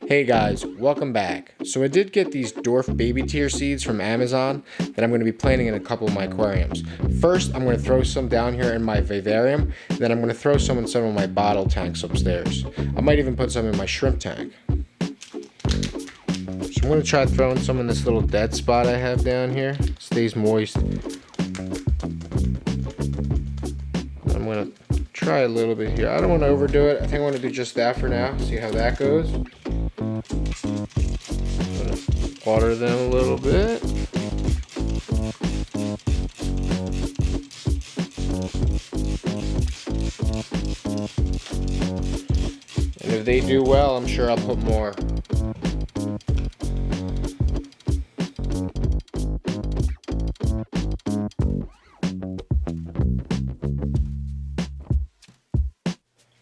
Hey guys, welcome back. So I did get these Dwarf baby tier seeds from Amazon that I'm going to be planting in a couple of my aquariums. First, I'm going to throw some down here in my vivarium, then I'm going to throw some in some of my bottle tanks upstairs. I might even put some in my shrimp tank. So I'm going to try throwing some in this little dead spot I have down here. It stays moist. I'm going to try a little bit here. I don't want to overdo it. I think I want to do just that for now. See how that goes. Water them a little bit. And if they do well, I'm sure I'll put more.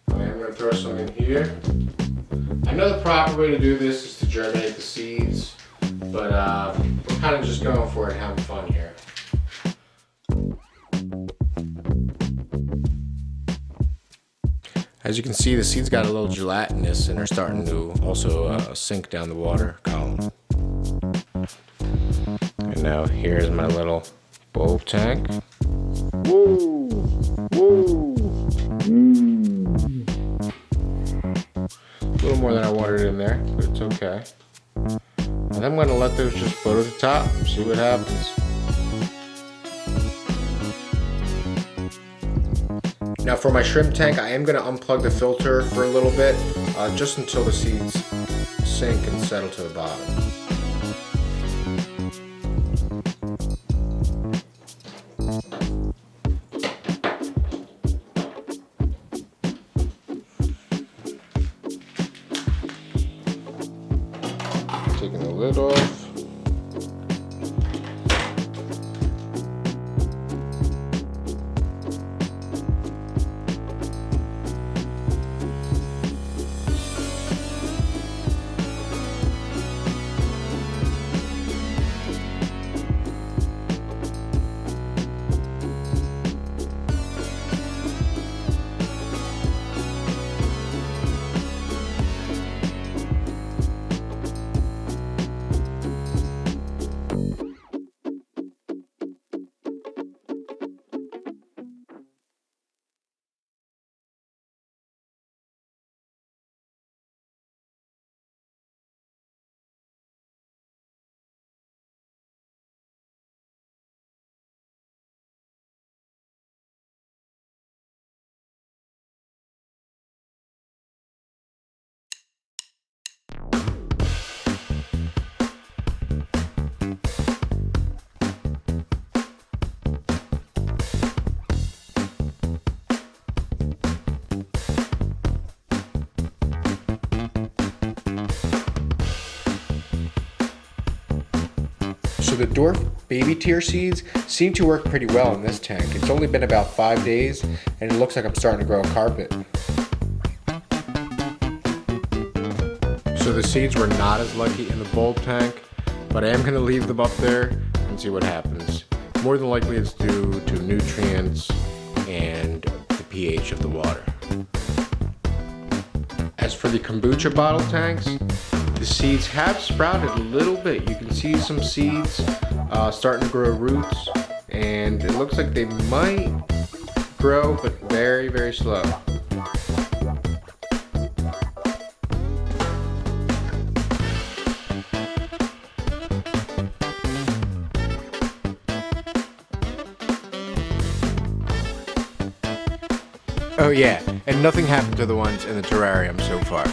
I'm going to throw some in here. I know the proper way to do this is to germinate the seeds, but we're kind of just going for it and having fun here. As you can see, the seeds got a little gelatinous and are starting to also sink down the water column. And now here's my little bulb tank. Woo! Woo! A little more than I wanted in there, but it's okay. And I'm going to let those just float at the top, see what happens. Now for my shrimp tank, I am going to unplug the filter for a little bit, just until the seeds sink and settle to the bottom. Taking the lid off. So the Dwarf baby tier seeds seem to work pretty well in this tank. It's only been about 5 days and it looks like I'm starting to grow a carpet. So the seeds were not as lucky in the bulb tank, but I am going to leave them up there and see what happens. More than likely it's due to nutrients and the pH of the water. As for the kombucha bottle tanks, the seeds have sprouted a little bit. You can see some seeds starting to grow roots, and it looks like they might grow, but very, very slow. Oh yeah, and nothing happened to the ones in the terrarium so far.